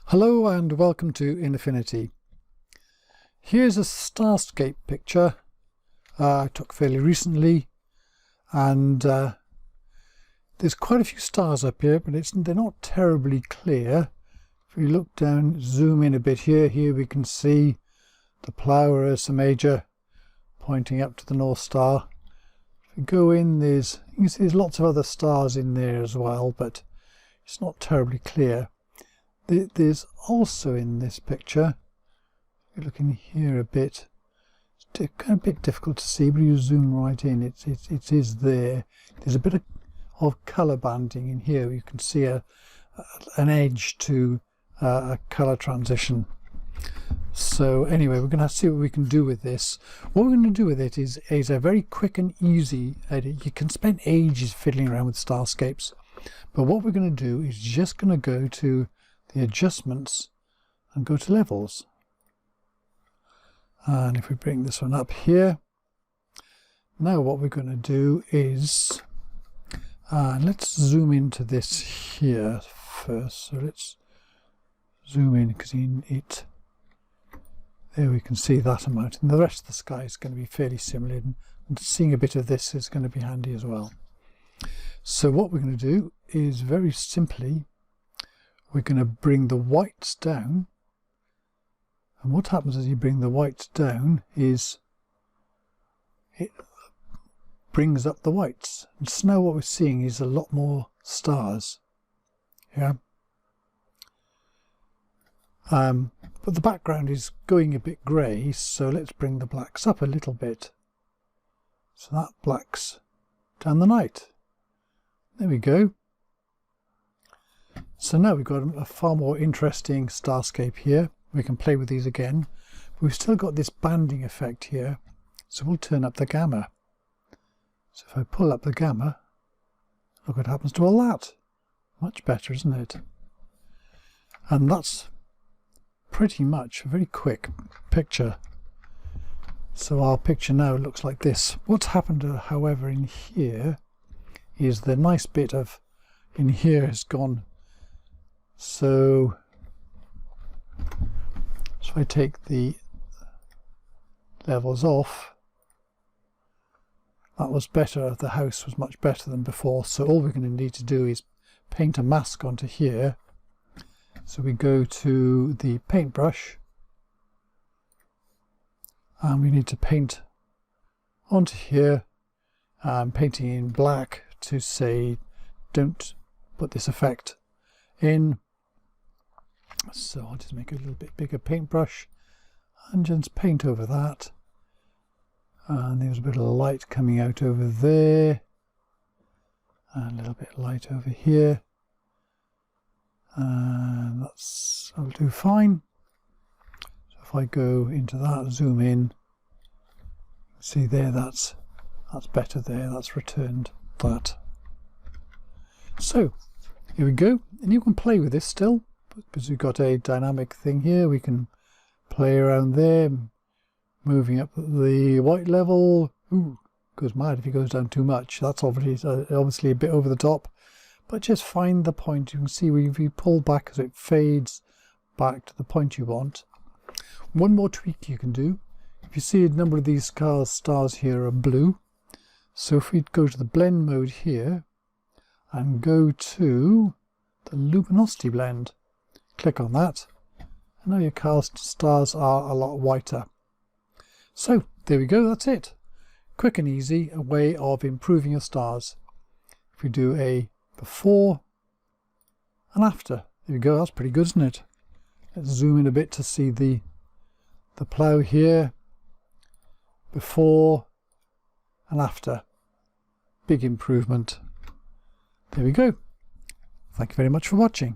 Hello and welcome to Affinity. Here's a Starscape picture I took fairly recently, and there's quite a few stars up here, but they're not terribly clear. If we look down, zoom in a bit here, we can see the Plough or Ursa Major pointing up to the North Star. If we go in, you can see there's lots of other stars in there as well, but it's not terribly clear. There's also in this picture, if you look in here a bit, it's kind of a bit difficult to see, but you zoom right in, it is there. There's a bit of colour banding in here. You can see an edge to a colour transition. So anyway, we're going to see what we can do with this. What we're going to do with it is a very quick and easy edit. You can spend ages fiddling around with starscapes, but what we're going to do is just going to go to the adjustments and go to levels. And if we bring this one up here, now what we're going to do is let's zoom into this here first. So let's zoom in, because there we can see that amount, and the rest of the sky is going to be fairly similar, and seeing a bit of this is going to be handy as well. So what we're going to do is very simply, we're going to bring the whites down, and what happens as you bring the whites down is it brings up the whites, and so now what we're seeing is a lot more stars. Yeah. But the background is going a bit grey, so let's bring the blacks up a little bit. So that blacks down the night. There we go. So now we've got a far more interesting starscape here. We can play with these again, but we've still got this banding effect here, so we'll turn up the gamma. So if I pull up the gamma, look what happens to all that. Much better, isn't it? And that's pretty much a very quick picture. So our picture now looks like this. What's happened, however, in here is the nice bit of in here has gone. So if I take the levels off, that was better. The house was much better than before. So all we're going to need to do is paint a mask onto here. So we go to the paintbrush, and we need to paint onto here. I'm painting in black to say don't put this effect in. So I'll just make a little bit bigger paintbrush and just paint over that. And there's a bit of light coming out over there, and a little bit of light over here. And that'll do fine. So if I go into that, zoom in, see there, that's better there, that's returned that. So here we go, and you can play with this still, because we've got a dynamic thing here. We can play around there, moving up the white level. Ooh, goes mad if it goes down too much. That's obviously a bit over the top, but just find the point. You can see if you pull back as it fades back to the point you want. One more tweak you can do. If you see a number of these stars here are blue, so if we go to the blend mode here and go to the luminosity blend, click on that, and now your stars are a lot whiter. So there we go, that's it. Quick and easy, a way of improving your stars. If we do a before and after, there we go, that's pretty good, isn't it? Let's zoom in a bit to see the Plough here, before and after. Big improvement. There we go. Thank you very much for watching.